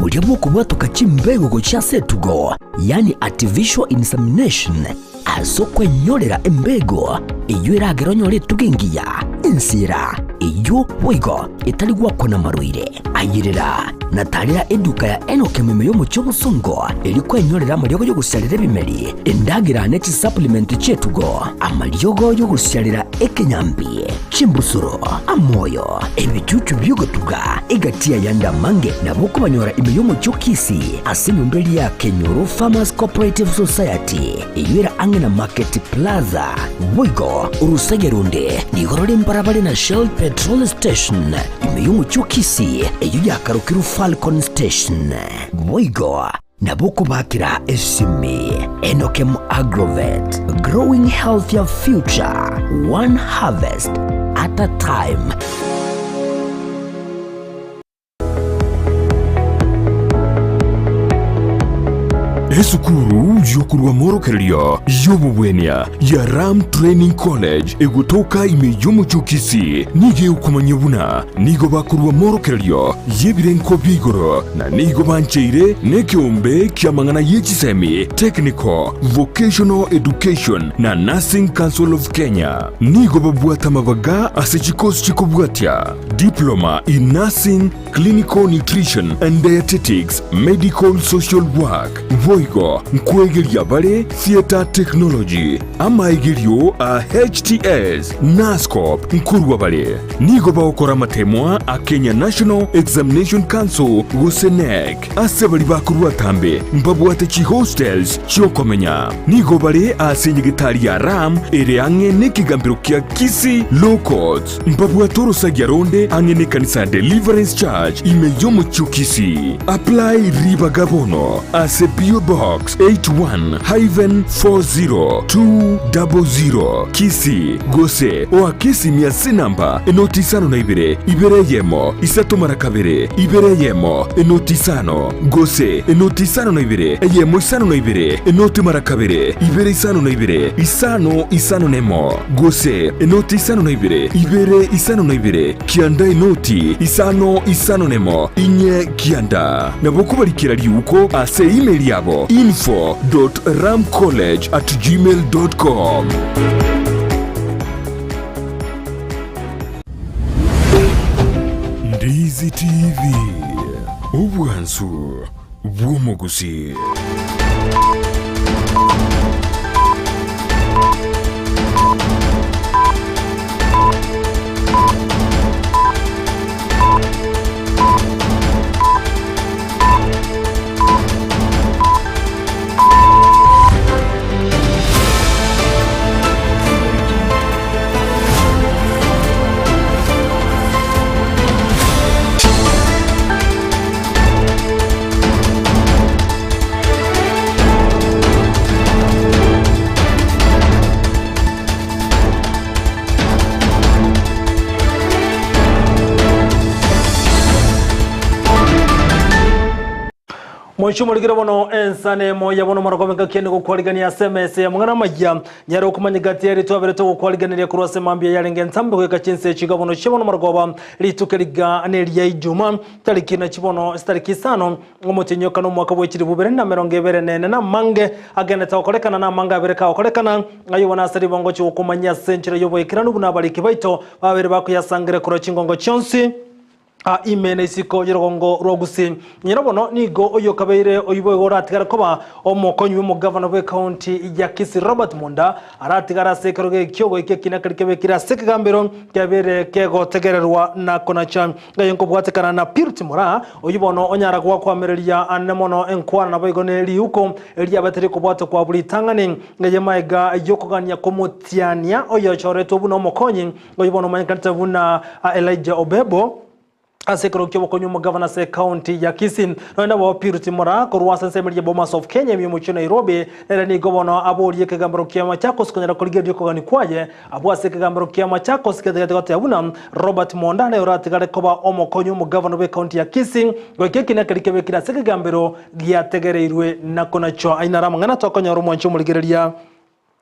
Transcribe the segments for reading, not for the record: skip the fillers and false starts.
bulia bukubwatuka chimbego gocha setugo yani artificial insemination aso kwenyorera embego iyo irageronyore tugengiya insira iyo wigo itali gwakona maruire ayirira natalira eduka ya Enoke Mime yo mucyo busongo eri kwenyorera amaryogo yo gusyalira bimeri endagira neti supplement chetugo amaryogo yo gusyalira ekenyambi chimbusuro amoyo ebicucu byogotuga egatia yanda mange nabuko banyora imiyo mucyo kisi asinyumbeli ya Kenyoro Farmers Cooperative Society iyira angena Market Plaza wigo urusegerunde nigorore mbarabare na Shell Petrol Station imiyo mucyo kisi iyo yakarukiru Falcon Station wigo nabuko bakira esimi Enokem Agrovet growing healthier future one harvest at a time. Esukuru yokurwa morokeria yobubwenia ya Ram Training College egutoka imeyomo chukisi nige ukumanyebuna nigo bakurwa morokeria yebirenko bigoro na nigo bancheire nekiombe kiamangana yechisemi Technical Vocational Education na Nursing Council of Kenya nigo babuata mabaga asechikosi chikobwatia Diploma in Nursing, Clinical Nutrition and Dietetics, Medical Social Work Voigo nkwegeria bare Theater Technology amaigerio a HTS NASCOP nkurwa bare nigo baokora matemwa a Kenya National Examination Council GUSENEC asebali bakurwa tambe mbabwate chi hostels chokomenya nigo bare asenyegitari ya Ram ere ange nekigambiro kia kisi low cost mbabwatoro sagyaronde ange ne kanisa Deliverance Church imeyomo chukisi apply riba gabono ase PO Box 81-40200 Kisi Gose oa Kisi miasi namba enotisano na ibere yemo isato marakabere ibere yemo enotisano Gose enotisano na yemo isano na enoti marakabere ibere isano na isano nemo Gose enotisano na ibere isano na kianda enoti isano nemo inye kianda nabuko barikira liuko ase email yabo info.ramcollege@gmail.com. Ndizi TV Ubwansu Bwomogusi. Mwisho muligira bono ensane moya bono marakomeka kende gukwaligania SMS ya mwana majya nyaro kumanyigati yari twabere to gukwaligania ku rose mambye yarenge ntambe kweka chense chigabono chibono maragoba litukeriga neri ya Ijuma tariki na chibono tariki 5 ngomotinyoka no mwaka bwekiri bubere na 24 na mange agenda takorekana na manga bereka okorekana ayo wana sari bongo cyo kumanya senchire yobo ikiranu bunabaliki baito babere bakuyasangire kuro chingongo chonsi imene isiko yirongo rogusi nyirabono nigo oyo kabeire oyibwe goratigara koba omokonyi mu governor we county ya Kisii Robert Munda aratigara sekeroge kyogo ikekina karikebe kira sekegambero kabere kego tegererwa na konacha ngayenko bwatekana na Purity Mura oyibono onyara kwa kwamereria anemono enkwana na baygoneri uko elia bateri ko bwato kwa bulitangane ngayemaiga yokoganya komutiania oyo choreto buno mokonyi oyibono manyikanta buna Elijah Obebo asekero kyo konyu mugavana se county ya Kisii noenda wa Purity Mura korwasa nsemeli Bomas of Kenya mi mucho Nairobi era ni gobono abori kegambaro kya Machakos konyara koligedi ko gani kwaye abwase kegambaro kya Machakos ketegete yabuna Robert Monda ne uratigare koba omo konyu mugavana we county ya Kisii gwekeki na kalikebe kira sekegambaro gya tegereirwe na konacho ainara mangana tokonyoro mwancho muligereria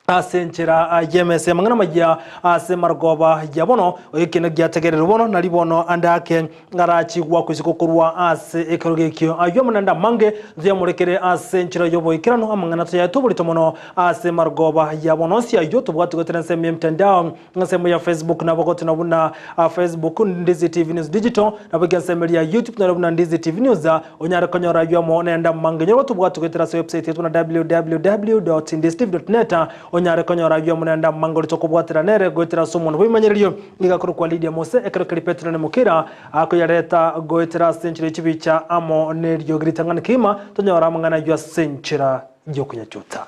asenchera yemese mangana majya ase margoba yabono oyekene gyategerera bono nalibono andake ngarachi gwa kwisikokurwa ase ekorogekyo ayo munanda mange zyamurekere asenchera yobo ikirano amangana to yatubulito mono ase margoba yabono si ayo tubwatu gotense mtandao ngasemo ya Facebook nabogote nabuna Facebook Ndizi TV News Digital nabogense ya YouTube nabuna Ndizi TV News onyara konyora yomo nenda mange nyobo tubwatu gotense website yetu na www.ndiztv.net onyare konyora yo munenda mangoli tokobwatira nere goitira somuntu bimanyerilyo ligakuru kwa Lydia Mose ekerokeri Petro ne Mukira akoyareta goitira senchira chibicha amo neryo gritangana kima tonyora mangana yo senchira yo kunyachuta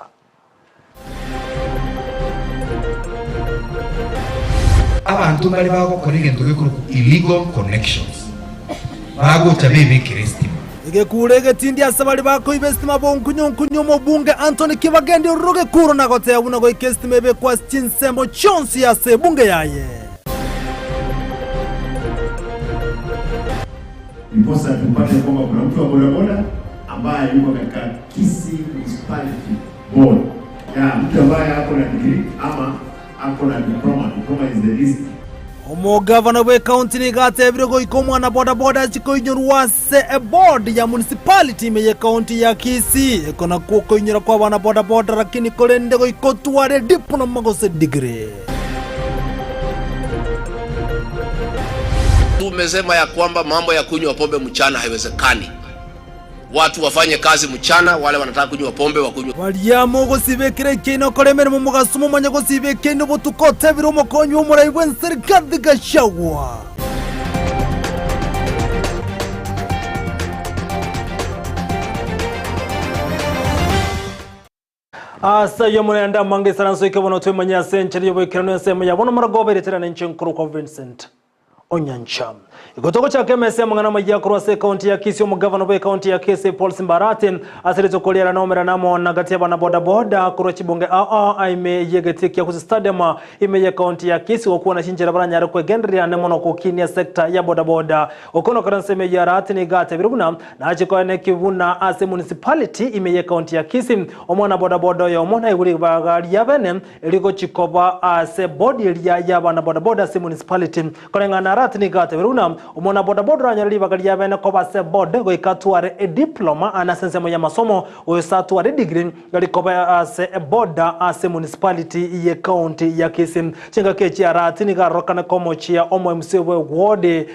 abantu bali bago korigendo gekuru illegal connections bago tabibi Kristi Igekurege tindi asabali bako ibestima bonkunyo mo bunge Anthony Kibagende roge kuro na kote ya unago ikestime be kwa chinsembo chonsi ya se bunge yaye. Niposa tupate kwamba kuna mtu wa bodaboda ambaye yuko katika Kisii Municipality Board. Ya mtu ambaye ako na degree ama ako na diploma is the least. Omugavana we county ni gatebire go ikomwa na boda chiko inyorwase a board ya municipality me county ya Kisii ekona kuko inyora kwa bana boda lakini kolende go ikotware diploma gose degree. Tumesema ya kwamba mambo ya kunywa pombe mchana haiwezekani. Watu wafanye kazi mchana, wale wanataka kunywa pombe wakunywa. Waliamo go sibekire kino kolemere mu mugasumo manya go sibekire no butukote biro mukonywa umurayibwe serikali gashagwa. Asa yo munenda mange saranso ikabona twemanya sencheri yobekirano yasemo yabona maragoberetera n'inchenkuru kwa Vincent Onyancha. Igotoko cha KMS mangana majia kurwase county ya Kisii omugavana we county ya Kisii Paul Simbarati asirizo kolera nomera namo nagatia bana boda kurwa chibonge aime yegetik ya kusi stadium ime ya county ya Kisii okuwa na shinjira baranyare kwe gendria nemono kukinia sekta ya boda okono karanse me ya rati ni gate biruguna na achiko ene kivuna ase municipality ime ya county ya Kisii omwana boda ya omona iguri bagari ya bene iliko chikoba ase body ya bana boda ase municipality korenga na rati ni gate biruguna umona boda ranyari bagari ya bene ko base board go ikatware a diploma anasensemo ya masomo oyosatware degree gali ko ase boda ase municipality ye county ya Kisii chenga kechi arati ni garokana komo chia omo msewe ward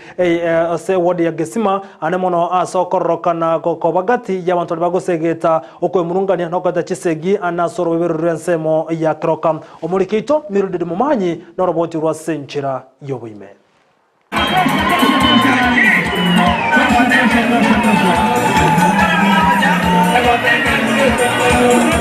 ase ward ya Gesima anemono asokorokana ko bagati ya bantu bagosegeta okwe murungani nokata chisegi anasoro berurensemo ya kroka omurikito mirudde mumanyi no roboti rwa senchira yobuime.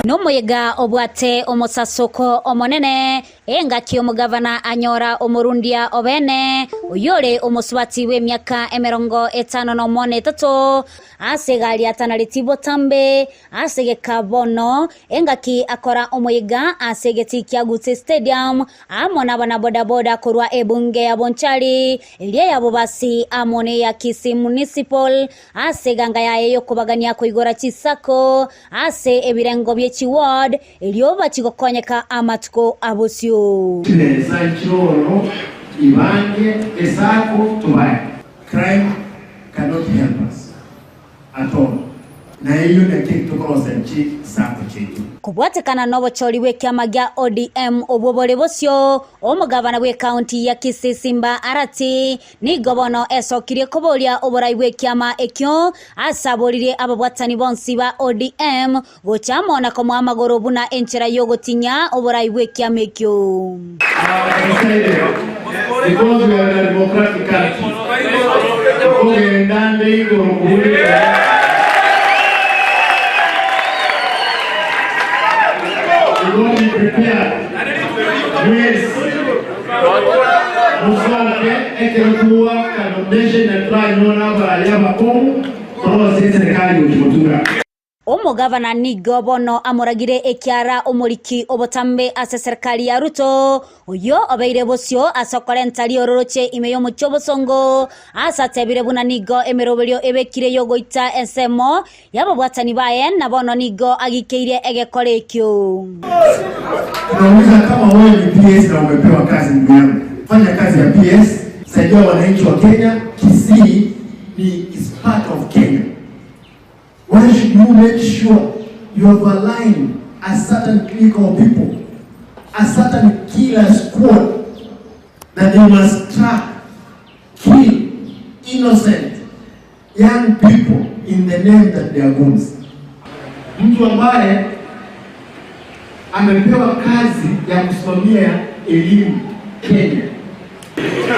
Nomoyega obwate omosasoko omonene engaki omugavana anyora omurundia obene uyore omuswati we myaka 53 asegali atanalitibo tambe asegeka bono engaki akora omoyega asegetikia Gute Stadium amona bana boda kurwa ebunge ya Bonchari elie yabo basi amone ya Kisii Municipal aseganga yaye yokubagania koigora chisako ase ebirengo byechi ward elioba chigokonyeka amatuko abosyo Sanchoro ibange esako tubaye. Crime cannot help us at all. Na hiyo ni kitu tukosenchi sako chetu. Kubwatekana nobo choli we kiama gya ODM obobole bosyo omugavana we county ya Kisii Simba Arati ni gobono esokire kobolya oborai we kiama ekyo asabolire ababwatani bonsi ba ODM gochamona ko mwamagoro buna enchera yogotinya oborai we kiama ekyo. Because we are a democratic country. Okay, ndande iko we will be prepared. Yes. Musoke ekeruwa kanondeshe na try nona ba yaba komu kwa sisi serikali ukimutunga. Omugavana Nigo Bono amuragire ekiara omuriki obotambe ase serikali ya Ruto oyo obeire bosio asokore ntali ororoche imeyo mucho bosongo asatebire buna Nigo emeroberio ebekire yogoita ensemo yabo bwatani baye na Bono Nigo agikeire egekore ekyo. Tunauliza kama wewe ni PS na umepewa kazi ndugu yangu, fanya kazi ya PS, saidia wananchi wa Kenya. Kisii is part of Kenya. Why should you make sure you have aligned a certain clique of people, a certain killer squad that they must track, kill innocent young people in the name that they are goons? Mtu ambaye amepewa kazi ya kusimamia elimu Kenya.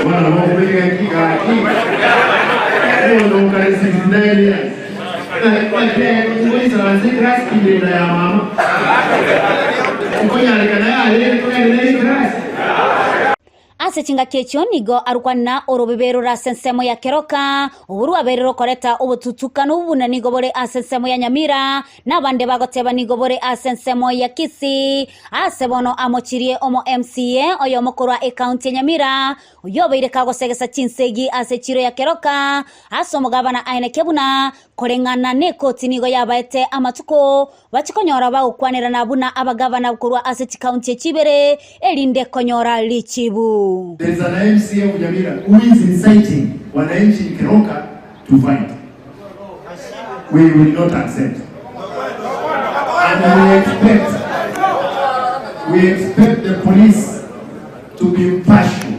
Wana wao wengi kika hiyo ndio kanisa ndani. Ase chinga kecho Nigo arukwana orobebero ra sensemo ya Keroka oburu aberero koreta obututukano ubuna Nigo bore asensemo ya Nyamira nabande bagoteba Nigo bore asensemo ya Kisii ase Bono amochirie omo MCA oyo mokoro e county ya Nyamira oyo beire kagosegesa chinsegi ase chiro ya Keroka aso mugabana aine kebuna korengana ne koti Nigo yabaete amatuko bachikonyora bagukwanira nabuna abagabana bukorwa ase county Chibere elinde konyora lichibu. There is an MCA of Nyamira who is inciting wananchi Keroka to fight. We will not accept. And we expect the police to be impartial,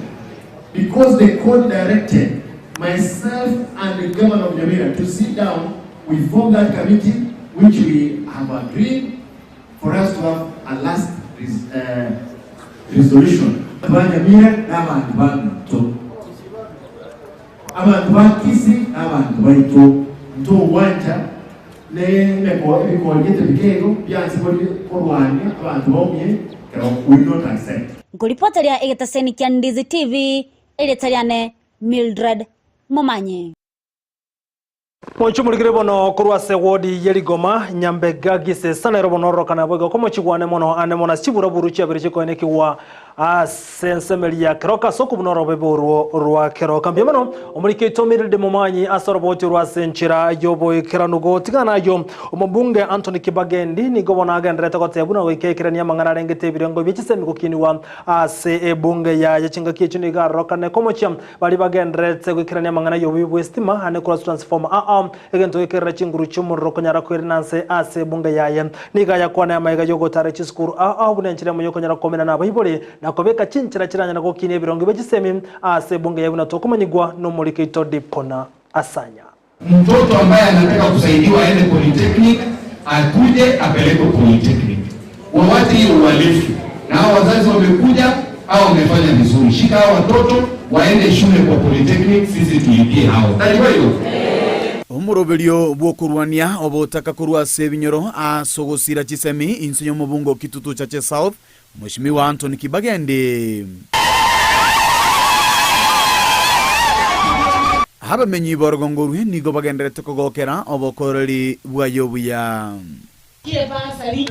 because the court directed myself and the governor of Nyamira to sit down. We formed that committee, which we have agreed for us to have a last resolution. Nyamira n'abantu bantu abantu bakisi n'abantu baito nto wanja nemeko ebikongete bikego byansi korwanya abantu bomye will not accept. Ngolipota lya egetaseni kya Ndizi TV eletaliane Mildred Momanye. Mochumurigire bono kurwase wodi yeligoma nyambega gise sana robono rokana boga komo chigwane mono anemona chibura buruchi abiriche koeneki wa sensemeli ya Keroka soko bunoro bebo rwa Keroka mbemano omurike tomiride Momanyi asoroboti rwa senchira yobo keranugo tigana yo omubunge Anthony Kibagendi nigo bona agendreta ko tebuna wikekirania mangana rengete birengo bichisen kokiniwa ase ebunge ya yachinga kiechuni ga rokane komo chiam bali bagendrete kwikirania mangana yo westima ane cross transform egento ekera chinguru chumuro konyara kwerinanse ase bunge yaye niga yakwana amayiga yogo tare chiskuru bunenchire mu yokonyara komena na bayibole nakobeka chinchira kiranya nako kine birongo begisemi ase bunge yawe natokomanyigwa no muri Kito Dipona Asanya. Mtoto ambaye anataka kusaidiwa aende polytechnic akuje apeleke polytechnic. Wawati hiyo uhalifu. Na hao wazazi wamekuja au wamefanya vizuri. Shika hao watoto waende shule kwa polytechnic, sisi tulipie hao. Tajua hiyo. Umuroberio bwokurwania obotaka kurwa sebinyoro asogosira chisemi insinyo mubungo Kitutu Chache South Mheshimiwa Anthony Kibagendi. Haba menyi borgongorwe nigo bagendrete kogokera obokoreri bwayobuya. Kie basari.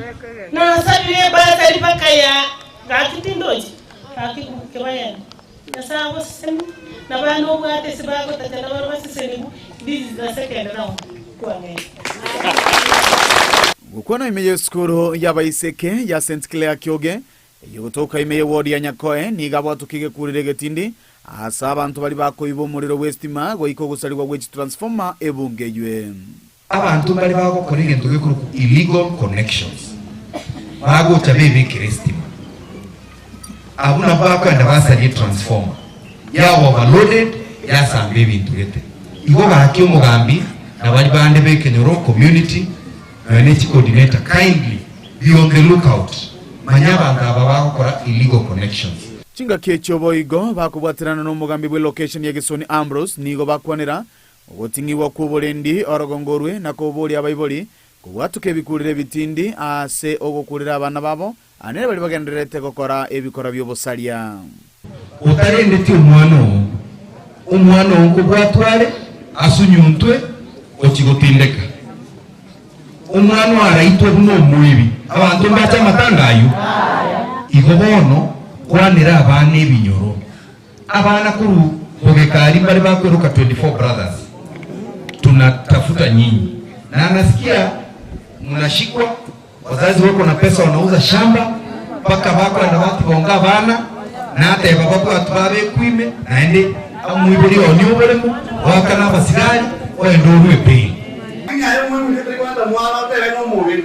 Na sabire basari bakaya gakitindoji. Kakikubaya. Nasawo sem na bano bwate sibago tatana barwasiseni. This is the second round. Gukona imeyo skoro yabaiseke ya St. Clair Kyoge yotoka imeyo wodi ya Nyakoe niga batukige kurire getindi asa abantu bali bakoibo muriro westima goiko gusaliwa wedge transformer ebungeywe abantu bali bakokora egento gekuru illegal connections bago tabibi kiristima abuna bakwenda basali transformer ya overloaded ya sambe ibintu gete igo bakyo mugambi nabali bande bekenyoro community NH coordinator kindly be on the lookout manyabanga abakora illegal connections. Chinga kecho boigo bakubwatirana no mugambi bwe location ya Gesoni Ambrose nigo bakwanira ogotingiwa kubolendi orogongorwe nakoboli abayiboli kubwatuke bikurire bitindi ase ogokurira abana babo anere bali bagenderete gukora ebikora byobosalia utarendete umwana kubwatware asunyuntwe okigotindeka umwana araitwe buno mwibi abantu mbacha matangayo igo bono kwanira abana ebinyoro abana kuru bogekari bali bakweruka 24 brothers tunatafuta nyinyi na nasikia mnashikwa wazazi wako na pesa wanauza shamba mpaka bako na watu bonga bana na hata baba kwa tubabe kwime naende amwibuli onyubolemo wakana basigari waendorwe pe ngayo mwe mtekwanda mwala tele no mubi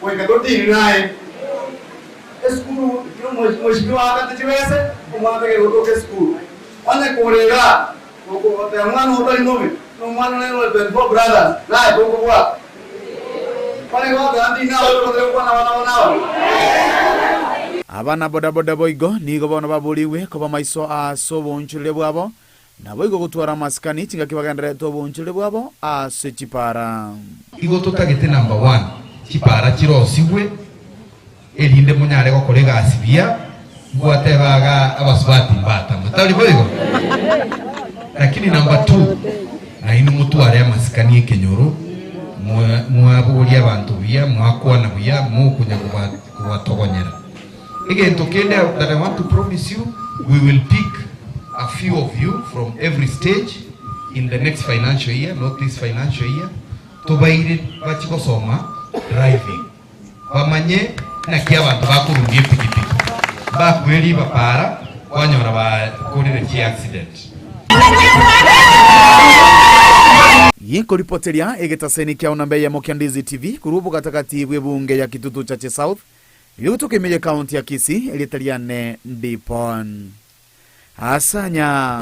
weka dotini naye eskulu kino mheshimiwa akatiweze umwana ke utoke skulu wane kurega uko mwana utali nobe no mwana leo 24 brothers naye uko kwa wane kwa andi na uko kwa na abana bodaboda boigo nigo bono baburiwe kuba maiso aso bonchule bwabo na boigo gutwara maskani tinga kibagandira to bonchule bwabo ase chipara igo tutagete number 1 chipara kirosibwe elinde munyare ko kolega asibia gwatebaga abaswati mbata mutali boigo lakini number 2 na inu mutware maskani kenyoro mwabuli abantu bia mwakwana bia mukunya kubatogonyera. Again, Tokenda, that I want to promise you, we will pick a few of you from every stage in the next financial year, not this financial year, to baire bachiko soma driving. Bamanye na kia bantu bakurungie pikipiki. Bakweli bapara wanyora ba kodire ki accident. Yinko ripoteria egetaseni kia unambe ya Mokiandizi TV kurubu katakati bunge ya Kitutu Chache South. Yuto kemeje kaunti ya Kisii elitaliane Dipon. Asanya.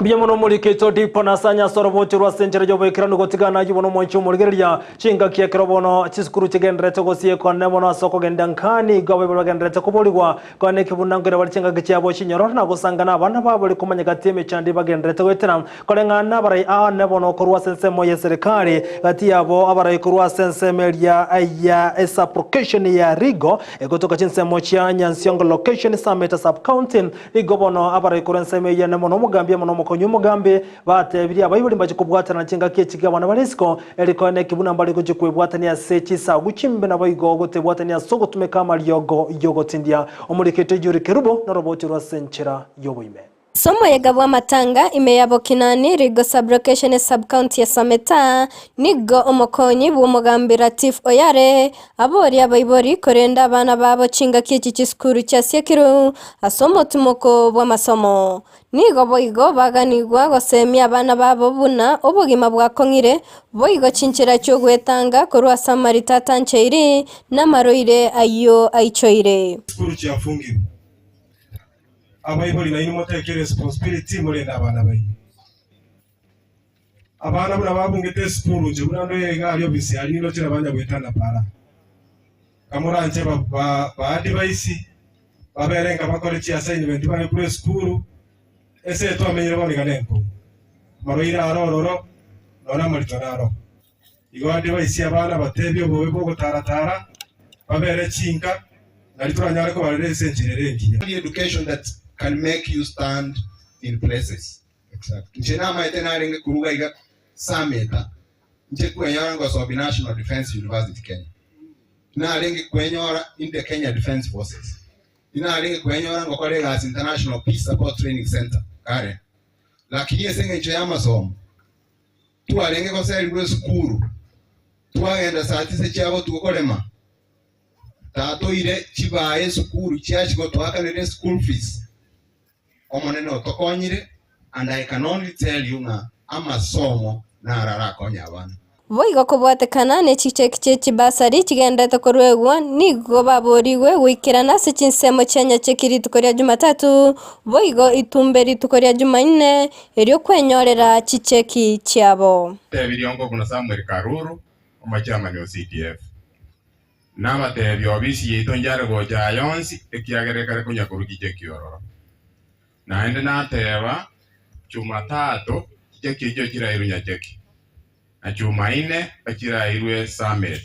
Biyamono muri keto Dipon asanya sorobocho rwa senjera jobo ikirano gotigana yubono moncho murigeria chinga kia kirobono chiskuru chigendrete gosie konne bono soko gendankani gawe bagendrete kuboligwa kone kibunangire bali chinga kichabo chinyoro na gusangana abana babuli kumanya gateme chandi bagendrete wetena kolengana barai a ne bono kurwa sensemo ya serikali gati yabo abarai kurwa sensemo ya esa application ya Rigo egotoka chinsemo cha Nyansiongo location summit sub county Rigo bono abarai kurwa sensemo ya ne mono mugambye mono konyo mugambe batebiri abayibuli mbaje kubwatana chinga kigabana balesko elikone kibuna mbali kuje kwebwatania secisa guchimbe na bayigo gotebwatania sogo tumekama yogo tindia omuliketo juri kerubo na roboti rwa senchera yoboime. Somo ya gabwa matanga imeyabo kinani Rigo sublocation sub-county ya Sameta nigo omokonyi bw'umugambi Latif Oyare abori abayibori korenda abana babo chinga kichi chiskuru cha Sekiru asomo tumoko bw'amasomo nigo boigo baganirwa gosemya abana babo buna obugima bwakongire boigo chinchira cyo gwetanga korwa Samarita tancheiri n'amaroire ayo aichoire skuru cyafungirwa abayiboli na inimo take responsibility muri abana bayi abana bura babungete skuru je burando yega ariyo bisi ari nino kira banya gwetana para kamuranje ba device baberenga bakore chi assignment bane kuri skuru ese to amenyere bone kaneko maroira arororo nona maritonaro igo device abana batebyo bobe bwo taratara babere chinka nari turanyara ko barere senjirere ngiya education that can make you stand in places. Exactly. Njena maitena renge kuruga iga sameta. Nje kwenyora ngo so National Defense University Kenya. Na renge kwenyora in the Kenya Defense Forces. Ina renge kwenyora ngo kolega International Peace Support Training Center. Kare. Lakini esenge nje ya masomo. Tu arenge ko seri skuru. Tu agenda satise cyabo tukolema. Tato ire chibaye skuru cyaje go twakanire school fees. Omonene otokonyire and I can only tell you na amasomo na arara konya abana boigo kubwatekana ne chiche chibasari chigendete korwegwa nigo baboriwe wikirana se chinsemo cyanya chekiri tukoria Jumatatu boigo itumberi tukoria Jumanne eryo kwenyorera chicheki cyabo tebiryongo kuna Samuel Karuru omachama ni CDF nama tebyo bisi yitonjare goja yonsi ekiagerekare kunya kuruki chekioro naende nateba Jumatatu cheki jo kirairu nyacheki na Jumaine akirairwe summit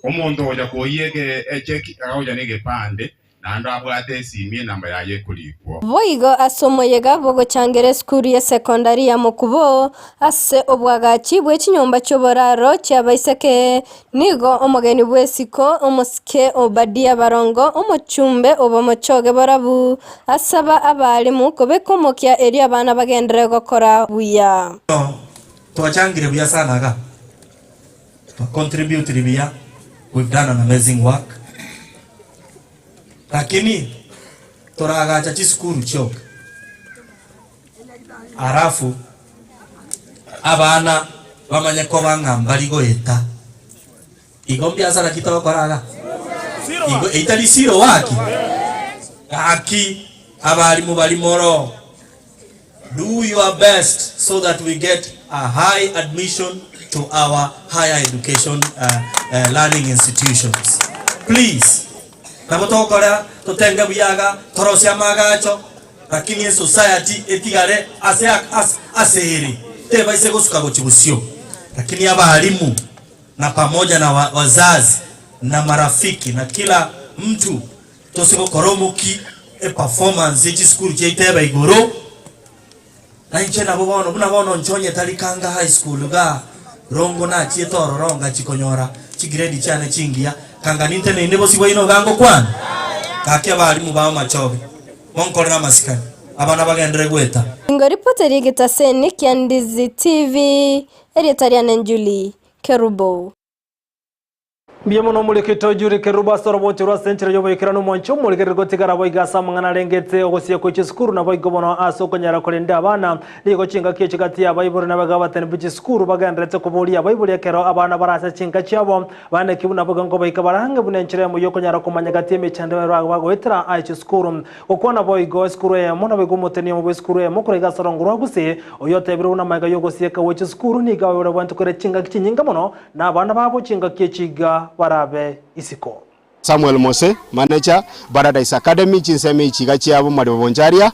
omuntu oja koyege echeki akaoja nige pande nando abwate simie namba yaye kulikwo boigo asomoyega bogochangere skuru ya sekondari ya Mukubo ase obwagachi bw'ekinyumba cy'oboraro cy'abaiseke nigo omugeni bw'esiko omusike Obadia Barongo omuchumbe obomochoge borabu asaba abalimu kobekomokya eri abana bagendere gukora buya twachangire buya sana ga contribute buya. We've done an amazing work. Lakini toragacha chiskuru choka. Arafu abana bamanye ko bangambaligo eta. Igombi asara kitoko koraga. Igo itali siro waki. Aki abalimu balimoro. Do your best so that we get a high admission to our higher education learning institutions. Please. Nabotokora totenga buyaga torosia magacho lakini society etigare aseheri teba isegosuka gochibusio lakini abalimu na pamoja na wazazi na marafiki na kila mtu tosiko koromuki performance ya school jeiteba igoro na nche na bono nchonye talikanga high school ga rongo na chietoro ronga chikonyora chigrade cyane chingia kanga ninte nende bosi bwino gango kwana kake abalimu ba machobe monkore na masikani abana bagendere gweta ngo reporteri gitaseni Kyandizi TV Eritarian Njuli Kerubo Biemo no mulekito juri Keruba sorobote rwa senchira yo boyekera no moncho mulegere gotigara boygasa mangana rengete ogosiye ko chiskuru na boygobono asoko nyara kolenda abana nigo chinga kiye chigati ya bayiburi na bagabatene bichiskuru bagandrete ko boliya bayiburi yakero abana barasa chinga cyabo bane kibuna bogango bayika baranga bunenchira mu yoko nyara komanya gati mechande bago etera ai chiskuru okwana boygo skuru ya mona begumoteni mu skuru ya mokorega sorongurwa guse oyote biru na maga yogosiye ka chiskuru ni gawe abantu kore chinga kinyinga mono na abana babo chinga kiye chiga barabe isiko. Samuel Mose, manager Paradise Academy chinseme chiga chiabo maribonjaria.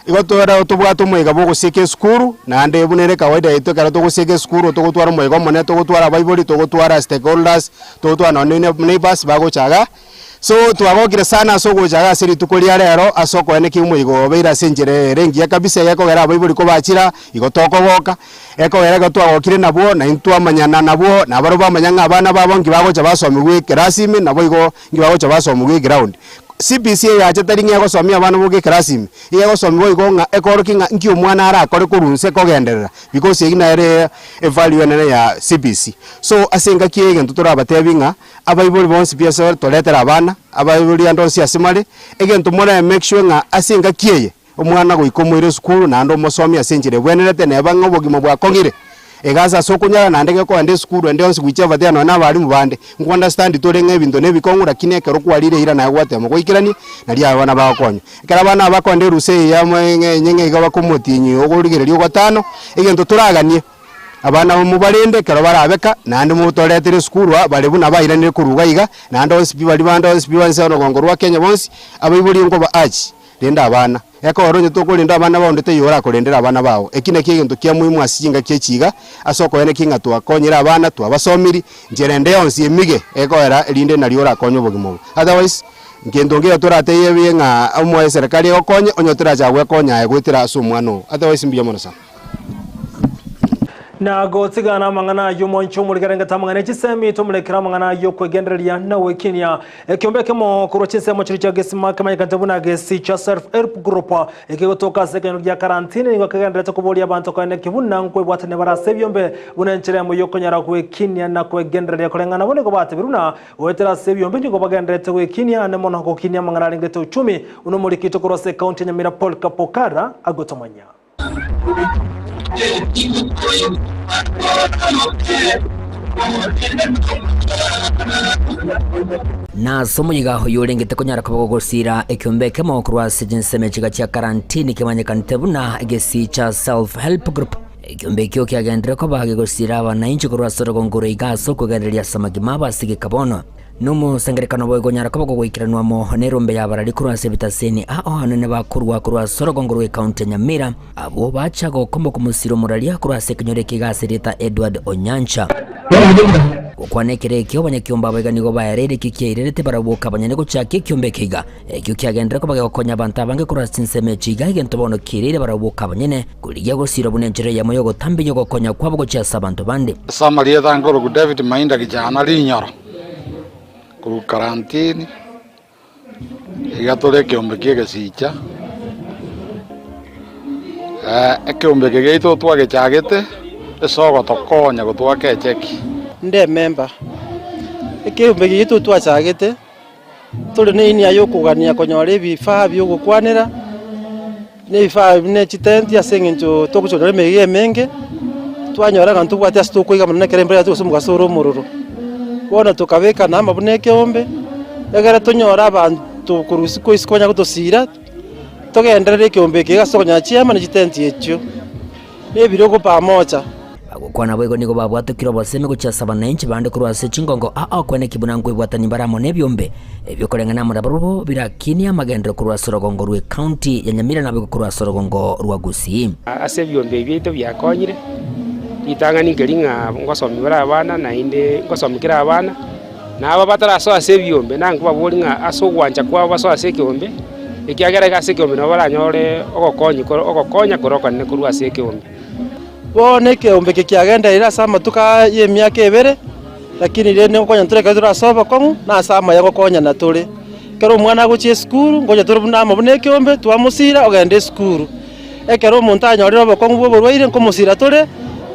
Igotora otobwato mwega bogoseke skuru na ande bunere kawaida ito kara togoseke skuru togotwara mwega mone togotwara bible togotwara stakeholders togotwara neighbors bagochaga. So twagokire sana so gochaga siri tukolia rero asoko ene kimwigo beira senjere rengi kabisa yako gara bible ko bachira igotoko boka eko era gatwagokire nabo na intwa manyana nabo na baro bamanyanga abana babo ngibagocha basomigwe kirasimi nabo igo ngibagocha basomigwe ground CBC ya chetari ngego somia abana boge kirasimi yego somigwe igo nga ekoroki nga nki omwana ara akore kurunse kogenderera because igina ere value ene ya CBC so asenga kiege ntutora abatebinga abayibuli bonsi piasa toletera abana abayibuli andonsi asimale egento mona make sure nga asenga kieye omwana goikomwire skulu na ando mosomi asenjire bwenerete ne bango bogimo bwa kongire egaza sokunyara na ndege ko ande skulu ande onsi kucheva tena na bali mubande ngo understand to renga ebinto nebikongura kineke rokwalire ira na gwate mo goikirani na lia abana bakonyo ekara bana bakonde ruse ya nyenge igaba komutinyi ogurigererio gatano egento turaganie abana mubalinde kero barabeka nandi mutoretire skuru bali buna bayiranire kuruga iga nandi onsi bali banda onsi bibanse no gongorwa Kenya bonsi abayibuli ngo ba achi linda abana eko oronye tokulinda abana baondete yora kulindira abana bawo ekine kintu kya muhimu asinga kyechiga asoko ene kinga twakonyera abana twabasomiri njerende onsi emige eko era linde na liora konyo bogimo otherwise ngendo ngira turateye bienga omwe serikali okonye onyotera jagwe konya egwitira asumwano otherwise mbiya monasa na gotsigana mangana yumoncho muligarenga tamangana chisemi to mulekera mangana yo kwegendereria na wekinia ekyombeke mo kurochise mo chiricha gesima kama ikantabuna gesi cha self help group ekigotoka sekeno ya karantini ngo kagendera ko boli abantu ko ene kibunna nkwe bwatane barase byombe bunenchera mo yo konyara kwekinia na kwegendereria kolengana bone ko bate biruna wetera sebyombe ngo bagendera te wekinia ne mono ko kinia mangana ringete uchumi uno mulikito kurose county Nyamira Paul Kapokara agotomanya na somo yigaho yurengete konyara kubogosira ekyombeke mo kurwase jinseme chiga cha karantini kimanyekante buna egesi cha self help group ekyombeke okyagendera ko bagegosira abananchi kurwasoro gongore igaso kugenderia samagima basige kabono numu sengerekano boygonyara ko goikiranwa mo nerombe yabarari kurwase bitaseni hanene bakurwa kurwasoro gongore county Nyamira abo bachago kombo kumusiro muralia kurwase kinyoreke gasirita Edward Onyancha gukwane kirekio banyakiomba baganigo bayarere kikiairete barabuka banyane guchaki kiombe kiga ekyo kiagendera ko bagokonya abantu abange kurasinse chiga igento bono kirire barabuka banyene kurigia gusira bunenjere ya moyo gotambinya gokonya kwabo gochasa abantu bande Samaria tangoro ku David Mainda kijana linyoro ku karantini igatore kiombe kiga sicha ekiombe kiga ito twage chagete esogo tokonya gutwake cheki nde member ekiombe kiga ito twachagete tuli ni ini ayo kugania konyore bifaa byo gukwanira ni bifaa ne chitendi asengenjo tokuchonore mege menge twanyora kantu bwati asituko iga munene kere mbere tuso mugasoro mururu bona tukabeka namba buneke ombe egere tunyora abantu kurusiko isikonya gutosira tugenderere kiombe kiga sokonya chiama ni chitendi echo nebiro ko pamoja agukwana bwego nigo babwatukiro baseme guchasa bananchi bande kurwase chingongo kwene kibunango ibwatani baramo nebyombe ebyo kolengana murabarubo birakinia magendero kurwase rogongo rwe county ya Nyamira na kurwase rogongo rwa Gusii ase byombe byeto byakonyire itangani ngeringa ngosomi bara abana na inde ngosomi kira abana na aba batara so ase byombe nango babolinga aso gwanja kwa baso ase kyombe ikiagera ase kyombe no baranyore ogokonya koroko ne kurwase kyombe bone kiombe kiagenda ira sama tuka ye miaka ebere lakini rene konya tureka turasoba kongu na sama yago konya na turi kero mwana guchie skuru ngoja turubuna mabune kiombe twamusira ogende skuru ekero umuntu anyorira bokongu bwo borwaire nkomusira turi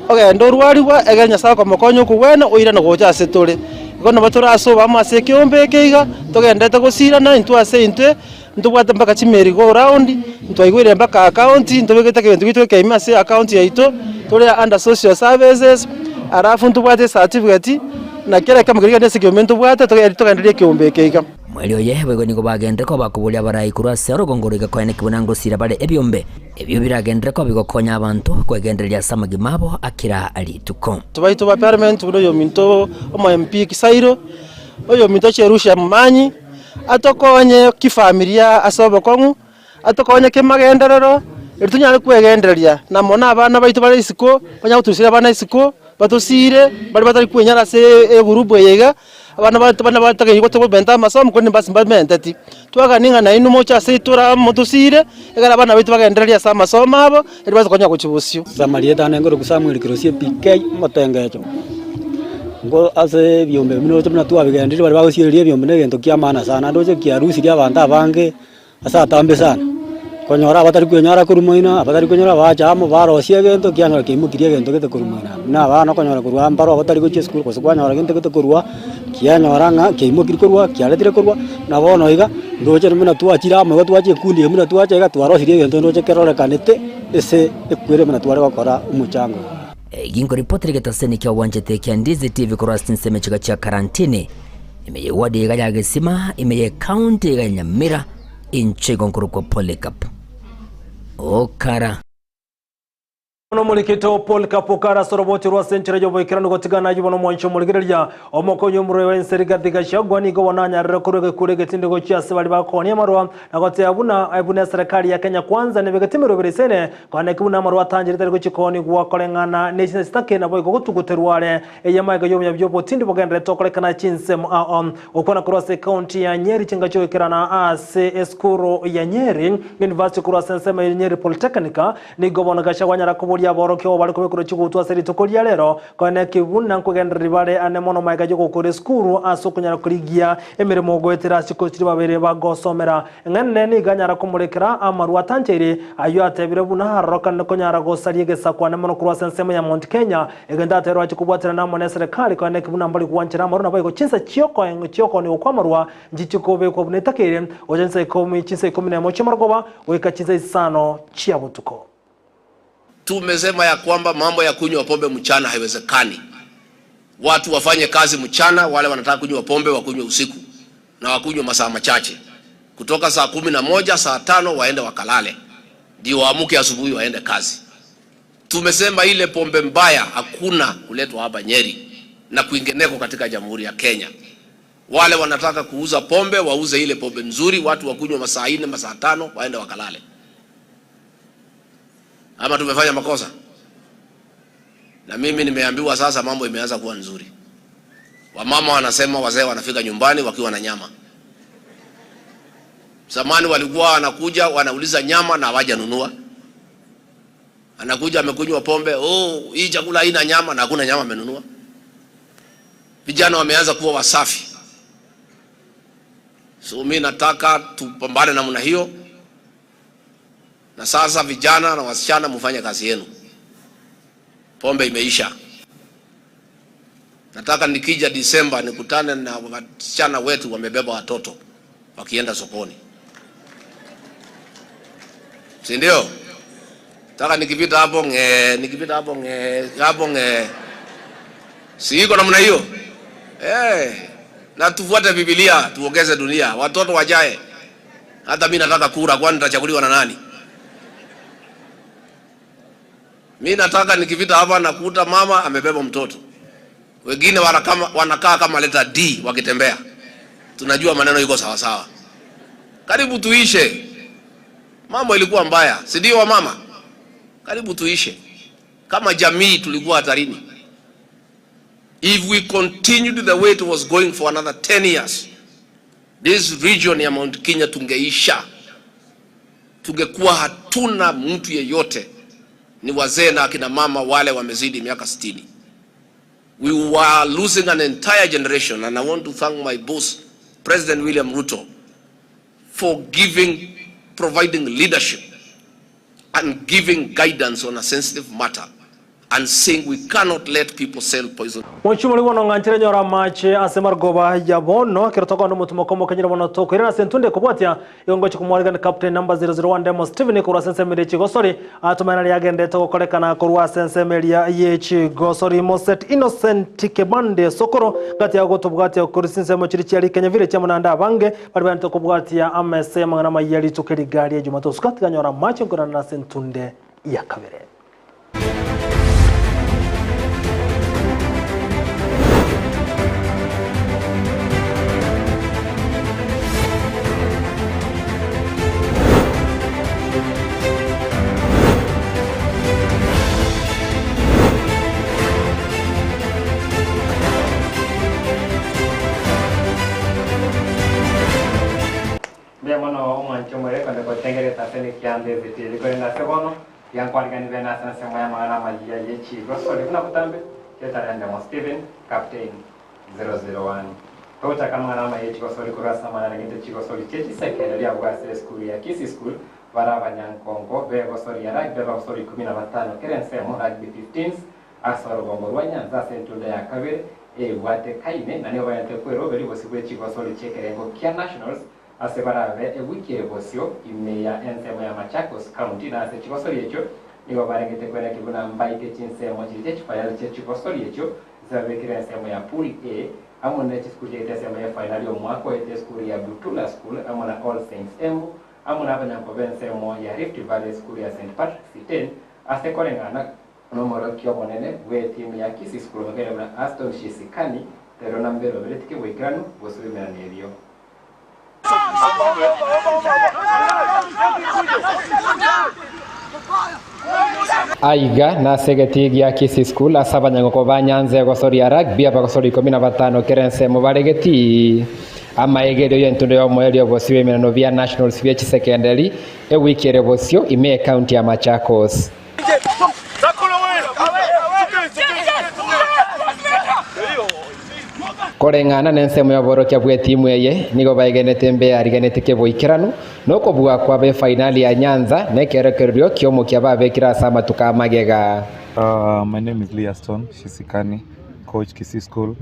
ogende orwariwa egenya sako mokonyo kuwena oira no gocha ase turi gono baturasoba amase kiombe kiga tugendete gusira na intwase intwe ntubwate mpaka chimeri go round ntwaigwire mpaka account ntubegete kintu gitwe kaima se account yaito tuli under social services arafu ntubwate certificate na kera kama kiriga ndese kiombe bwate tugenderie kiombe kiga mwelio yehebego nigo bagende ko bakubulia barayi kurwase rugongoriga kwene kibunango sira bare ebyombe ebyo biragendera ko bigokonya abantu kwegenderia samagi mabo akira alituko tubaito ba parliament buno yo minto omo MP Kisairo oyo minto cherusha manyi atokonye kifamilia asobo kongu atokonye kemagenderero eritunyale kwegenderia namona abana baitu bari isiko banya gutusira abana isiko batusire bari batari kwenyara se gurubu yega abana batake yiko benta masomo kone basi mbamente twaganinga na inu mocha se tura mutusire egara abana baitu bagenderia sa masomo abo eri bazokonya kuchibusio Samaria tane ngoro kusamwiri kirosie PK motengecho ngo ase byombe mino tumna tuwa bigendere bari bagusierie byombe ne gento kia mana sana ndoje kia rusi dia abantu abange asa tambe sana konyora abatari kwenyara kurumoina abatari kwenyara bachamo barosie gento kia nyora kimukirie gento gete kurumoina na bana konyora kurwa ambaro abatari gochie school kosukwa nyora gento gete kurwa kia nyora nga kimukiri kurwa kia letire kurwa na bono iga ndoje mino tuwa chira mo tuwache kundi mino tuwache ga twarosirie gento ndoje kerore kanete ese ekwere mino tware gukora umuchango gingo ripoti rigetaseni kia wanjete kia Ndizi TV kurwasi nseme chiga chia karantini imeye wadi iga ya Gesima imeye county iga Nyamira inchego nkuruko Polycarp okara no mulikito Polycarp okara soroboti rwa senchera yo boikirano gotigana yubono mwancho muligereria omokonyo mure wa nseriga digashagwa nigo wananya rekurege kurege tinde go chiase bali bakonia marwa nagote abuna serikali ya Kenya kwanza nebegatimero beresene kwane kubuna marwa tanjirite go chikoni gwa kolengana nation stake na boigo gutuguterware eyamaga yo byabyo botindi bogendre tokolekana chinse okona cross county ya Nyeri chingacho ikirana ase eskuro ya Nyeri University cross nsema Nyeri Polytechnica nigo bona gashagwa nyara kubuli aborokyo bali kubekuru chigutwa seri tokolia lero kone kibuna nkugendera bare ane mono maiga joko kore skuru asukunyara kurigia emirimo gwetera sikotiri babere bagosomera ngene ni ganyara kumurekera amaru atanjere ayo atebire buna haroka nkonyara gosarie gesakwa ne mono kurwa sensema ya Mount Kenya egenda atero achikubwatira na mone serikali kone kibuna mbali kuwanchira amaru nabaiko chinsa chioko ni okwamarwa njichikobe kwa bunetakere ojensa ikomi chinsa 11 chimargoba weka chinsa isano chia butuko. Tumesema ya kwamba mambo ya kunywa pombe mchana haiwezekani. Watu wafanye kazi mchana, wale wanataka kunywa pombe wakunywe usiku na wakunywe masaa machache. Kutoka saa 11 saa 5 waende wakalale. Ndio waamuke asubuhi waende kazi. Tumesema ile pombe mbaya hakuna kuletwa hapa Nyeri na kuingineko katika Jamhuri ya Kenya. Wale wanataka kuuza pombe wauze ile pombe nzuri, watu wakunywe masaa 4 masaa 5 waende wakalale. Ama tumefanya makosa? Na mimi nimeambiwa sasa mambo imeanza kuwa nzuri. Wamama wanasema wazee wanafika nyumbani wakiwa na nyama. Zamani walikuwa wanakuja wanauliza nyama na hawajanunua. Anakuja amekunywa pombe, hii chakula haina nyama, na hakuna nyama amenunua. Vijana wameanza kuwa wasafi. So mimi nataka tupambane namna hiyo. Na sasa vijana na wasichana mfanye kazi yenu. Pombe imeisha. Nataka nikija Disemba nikutane na wasichana wetu wamebeba watoto wakienda sokoni. Si ndio? Nataka nikipita hapo si iko namna hiyo? Na tufuate Biblia, tuongeze dunia, watoto wajae. Hata mimi nataka kura, kwani nitachaguliwa na nani? Mimi nataka nikipita hapa nakuta mama amebeba mtoto. Wengine wanakaa kama leta D wakitembea. Tunajua maneno iko sawa sawa. Karibu tuishe. Mambo ilikuwa mbaya, si ndio wa mama? Karibu tuishe. Kama jamii tulikuwa hatarini. If we continued the way it was going for another 10 years, this region ya Mount Kenya tungeisha. Tungekuwa hatuna mtu yeyote. Ni wazee na akina mama wale wamezidi miaka 60. We were losing an entire generation, and I want to thank my boss, President William Ruto, for providing leadership and giving guidance on a sensitive matter, and saying we cannot let people sell poison. Mwichumuli wono nganchire nyora mache asemar goba ya bono kirotoko no mutumo komo kanyira bono toko irana sentunde kubwatia yongo chikumwariga ni captain number 001 Demo Steven ko rasense meri chigosori atumana yagende to kolekana ko rasense meri ye chigosori Moset Innocent Kebande Sokoro gati ya gotubwatia ko rasense mo chiri cyari Kenya vile cyamunanda bange bari bantu kubwatia amese mangana mayali tukeri gari ya Jumato skati kanyora mache ko na sentunde ya kabere. Kiande viti liko na segono yang kwa gani bena sana sema ya maana maji ya yechi goso kuna kutambe ketarende mo Steven captain 001 Kota kama na yechi goso liko rasa maana ngite chigoso chechi sekere ya bwase school ya Kisi school baraba nyankongo be goso ya rugby be goso 15 kerense mo rugby 15s asoro bombo rwanya za sentude ya kabere wate kaine na ne bayante kwero beri bosibwe chigoso chekerengo kia nationals asebarave wiki evosio imeya ensemo ya Machakos County na ase chikosori echo nigo barengete kwera kibuna mbaike chinsemo chite chifayal che chikosori echo zabekira ensemo ya Pool A amone chiskuje itesemo ya final yo mwako ite skuli ya Butula School amona All Saints Embu amona abanyanko bensemo ya Rift Valley School ya St. Patrick's 10 ase korengana nomoro kyo monene we team ya Kisi School ngere na Aston Shisikani tero nambero beretike wegranu bosubimana nebyo. Aiga na segeti ya Kisi School asaba nyangoko banyanze gosori ya rugby abagosori 15 kerense mu baregeti amaegero yentundo yo moyo bosiwe menano via nationals via secondary wiki bosio ime county ya Machakos. Korengana nensemo ya borokia bwe timu yeye nigo bayigenete mbe arigenete keboikirano noko bwa kwa be finali ya Nyanza nekerekerio kiomo kya babekira sama tukamagega. My name is Leaston Shisikani, coach Kisi School.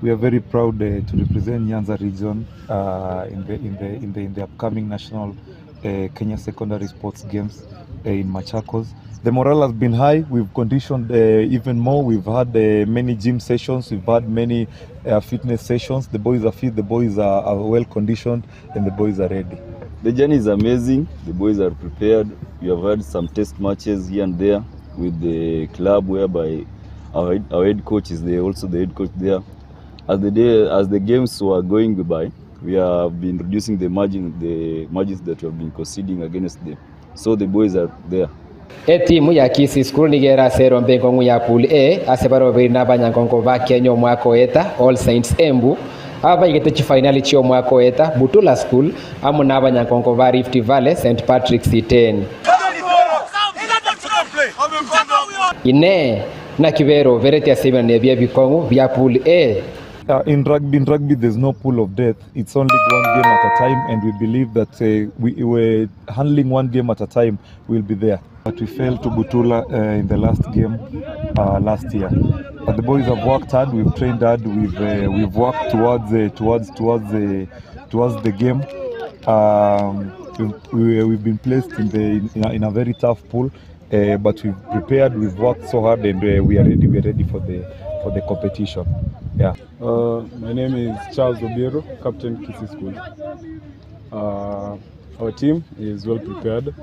We are very proud to represent Nyanza region in the upcoming national Kenya Secondary Sports Games in Machakos. The morale has been high. We've conditioned even more. We've had many gym sessions. We've had many fitness sessions. The boys are fit, the boys are well conditioned, and the boys are ready. The journey is amazing. The boys are prepared. We have had some test matches here and there with the club, whereby our head coach is there, also the head coach there. As the games were going by, we have been reducing the margins that we have been conceding against them. So the boys are there. Timu ya Kisii School nigera sero mbengo ya pool A asebaro bina banyangongo ba Kenya mwaka weta All Saints Embu aba igete finali chio mwaka weta Butula School amu na banyangongo ba Rift Valley St Patrick's 10 ine na kibero vereti asema ne bia bikongo bia pool A. In rugby, there's no pool of death. It's only one game at a time, and we believe that we were handling one game at a time. We'll be there. But we fell to Butula in the last game last year. But the boys have worked hard. We've trained hard. We've worked towards the game. We've been placed in a very tough pool, but we've prepared. We've worked so hard, and we are ready. We're ready for the competition. Yeah. My name is Charles Obiero, Captain Kisii School. Our team is well prepared.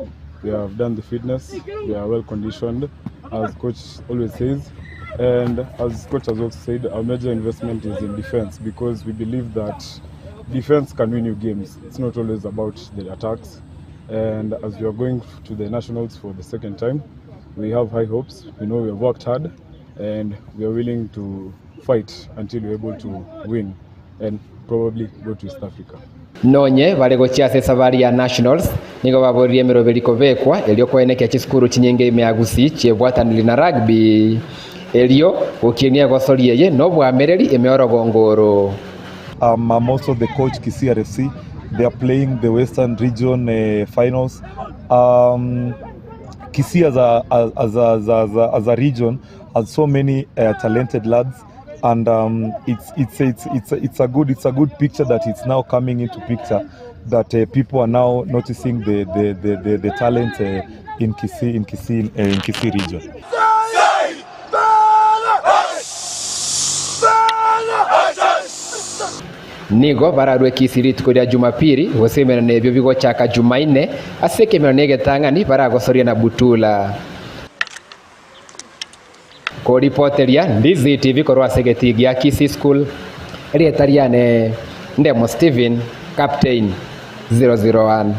We have done the fitness. We are well conditioned, as coach always says. And as coach has also said, our major investment is in defense, because we believe that defense can win you games. It's not always about the attacks. And as we are going to the nationals for the second time, we have high hopes. We know we have worked hard, and we are willing to fight until we're able to win and probably go to East Africa. Nonye balegochia safari ya nationals nigo baborie miroberiko bekwa elio kweneke chiskuru chinyenge imeagusi chiebwatanili na rugby elio ukienia gosorieye no bwamereri emeorogongoro. I'm also the coach Kisii RFC. They are playing the Western Region finals. Kisii as a region has so many talented lads, and it's a good picture that it's now coming into picture, that people are now noticing the talent in Kisii region. Nigo bararwe Kisii tukoria Jumapili gosemera nebyo bigo chaka Jumaine asekemera negetangani baragosoria na Butula. Ko reporteria Ndizi TV korwa segeti ya Kisii School Rietariane Ndemo Steven Captain 001.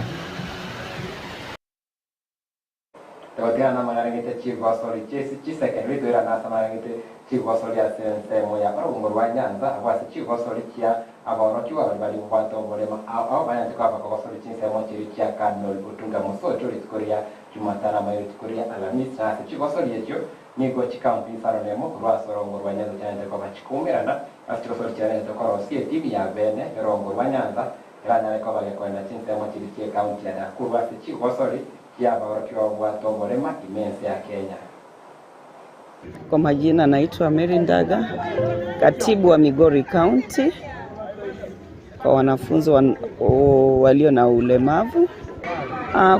Tawadiana marangite chigosori secondary doira na samarangite chigosori ya semo ya Rungorwa Nyanza abasi chigosori kia aboroki wa bali mwato bolema au banya tukaba kogosori semo chiri kia Cardinal Butunga Musoto litukoria Jumatana mayo tukoria Alhamisi na chigosori yejo nigo chikampi saronemo kurwa Rungorwa Nyanza cyane ko bachikumirana atikosori cyane to korosi TV ya bene Rungorwa Nyanza ranya ko bale kwenda semo chiri kia county ya kurwa chigosori ya boroki wa mwato bolema imense ya Kenya. Kwa majina naitwa Mary Ndaga, katibu wa Migori County kwa wanafunzi walio na ulemavu.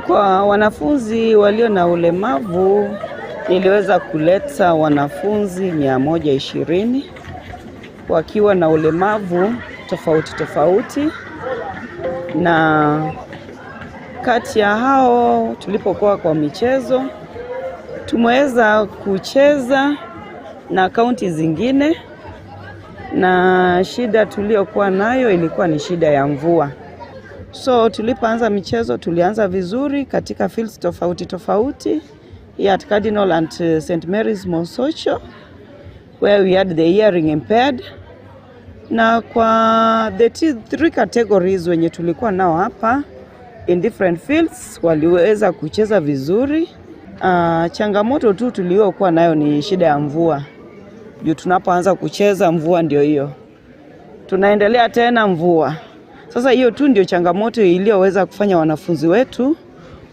Kwa wanafunzi walio na ulemavu niliweza kuleta wanafunzi 120 wakiwa na ulemavu tofauti, na kati ya hao tulipokuwa kwa michezo tumeweza kucheza na kaunti zingine, na shida tuliokuwa nayo ilikuwa ni shida ya mvua. So tulipoanza michezo tulianza vizuri katika fields tofauti at Cardinal and St. Mary's Mosocho, where we had the hearing impaired. Na kwa the three categories wenye tulikuwa nao hapa in different fields waliweza kucheza vizuri. Changamoto tu tuliokuwa nayo ni shida ya mvua. Juu tunapoanza kucheza mvua ndio hiyo. Tunaendelea tena mvua. Sasa hiyo tu ndio changamoto iliyoweza kufanya wanafunzi wetu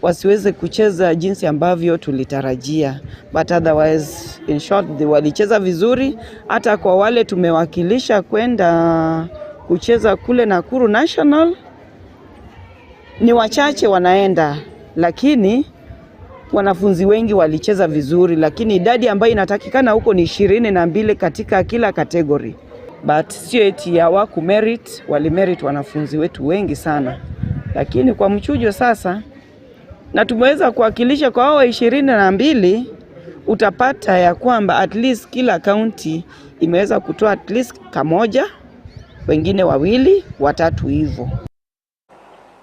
wasiweze kucheza jinsi ambavyo tulitarajia. But otherwise, in short, walicheza vizuri. Hata kwa wale tumewakilisha kwenda kucheza kule Nakuru National, ni wachache wanaenda, lakini wanafunzi wengi walicheza vizuri, lakini idadi ambayo inatakikana huko ni 22 katika kila category. But sio eti hawaku merit, wali merit wanafunzi wetu wengi sana. Lakini kwa mchujo sasa, na tumeweza kuwakilisha kwa hao 22, utapata ya kwamba at least kila county imeweza kutoa at least kamoja, wengine 2, 3 hivyo.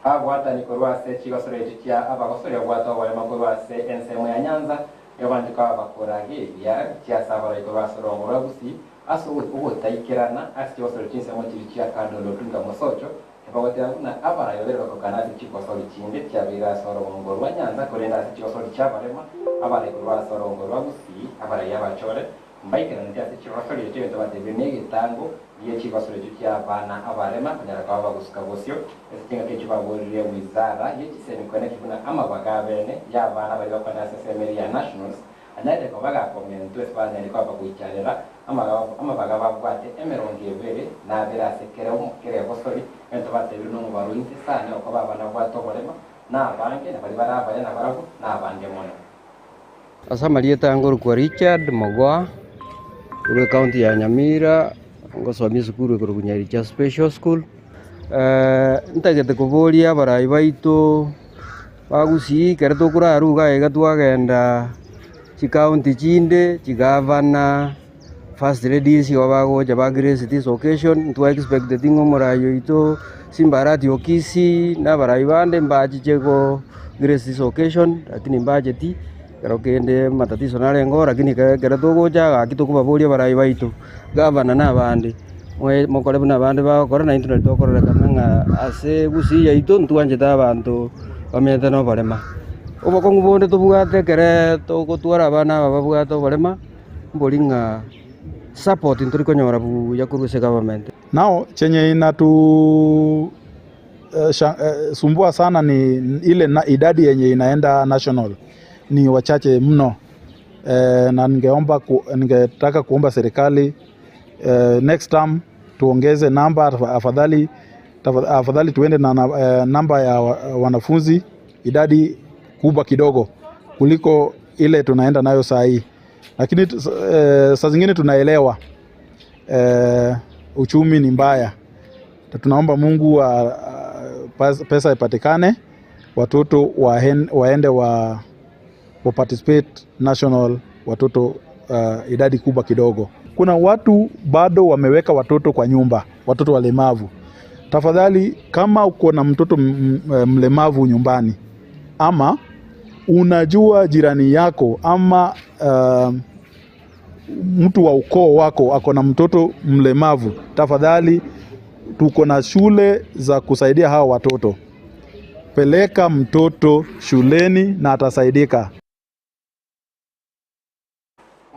abwata ni korwase chigosore chikia abagosore abwata wale makorwase ensemo ya Nyanza yabandika abakorage ya cyasabara ikorwase rongora gusi aso ubutaikirana asitibosore chinsemo chikia kandolo tunga mosocho Pagotera na abara yobero kokana chikosori chinde cyabira soro ngoro wa Nyanza korenda chikosori cyabarema abara ikorwa soro ngoro gusi abara yabachore mbaikira nti ati chikosori cyo tabate binege tango ye chikosori cyabana abarema kunyara kwa bagusuka bosyo esinga ke chibaborire wizara ye chisemi kone kibuna amabaga bene yabana bari bakwana SSMR ya nationals anaide ko baga komento Espanya ni kwa bakuicharera amabaga babwate emerongi ebere na bera sekere umukere bosori ento batebiri no mubaruinte sana uko babana bwatoborema na bange na bari barabaya na barago na bange mono Asamalieta ngoro kwa Richard Mogwa uri county ya Nyamira ngosomia sukuru ko Kunyaricha Special School ntagete kuboria barai baitu bagusi kereto kuraruga ega twagenda chikaunti chinde chigavana first ladies wabago jabagire this occasion to expect the thing omurayo ito simbarati okisi na barai bande mbaji chego grace this occasion lakini budget karokende matatizo nalengo lakini kereto goja akitukuba boria barai baitu gavana na bande mokole buna bande ba korona internet tokorera kamanga ase gusiya ito ntwanje tabantu bamete no barema obokongu bonde tubugate kere togotwara abana bababugate barema mbolinga support ntori konyora bu yakuruse government nao chenye inatu sumbua sana ni ile idadi yenye inaenda national ni wachache mno na ningetaka kuomba serikali next term tuongeze namba afadhali tuende na namba ya wanafunzi idadi kubwa kidogo kuliko ile tunaenda nayo saa hii, lakini saa zingine tunaelewa uchumi ni mbaya. Tunaomba Mungu pesa ipatikane, watoto waende wa participate national, watoto idadi kubwa kidogo. Kuna watu bado wameweka watoto kwa nyumba, watoto walemavu. Tafadhali kama uko na mtoto mlemavu nyumbani ama unajua jirani yako ama mtu wa ukoo wako ako na mtoto mlemavu, tafadhali tuko na shule za kusaidia hawa watoto. Peleka mtoto shuleni na atasaidika.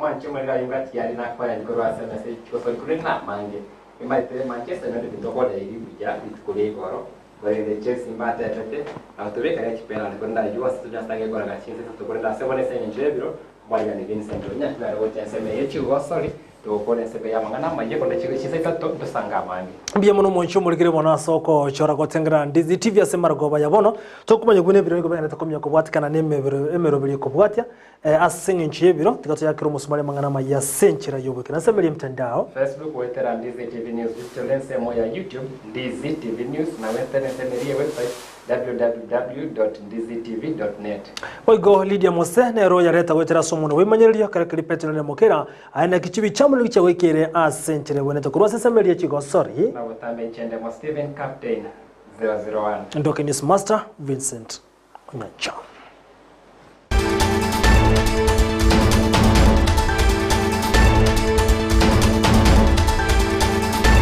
Manche mwega yungati yari nakufanya nikoro SMS chikosori kurena mange imbaite Manchester United ndokole iri buja bitukule igoro bari Chelsea mbate tete atubeka ya kipena ndikonda yuwa situja sange gora gachinze tukorenda sebone senye njebiro mwaliga ni Vincent Onyatla ro tseme yechigosori tokole sebe yamangana maje konda chige chiseta to dosanga mange mbiye muno moncho mulikire bona soko chora gotengera ndizi TV ya semargoba yabono tokumanya gune biro ngobana takomya kubwatikana nemero biri kubwatya asenye nchebiro tikato yakiro musumale mangana maya senchira yobuke nasemeli mtandao Facebook wetera Ndizi TV News digital mo ya YouTube Ndizi TV News na wetera semeli website www.ndizitv.net. Oigo Lydia Mose nero yareta wetera somuno wimanyiriria karakari petro ne mokera aina kichibi chamulu kicha wekere asenchire weneta kurwase semeli ya chigosori na watambe chende mo Steven Captain 001 Ndokenis Master Vincent Onyacha.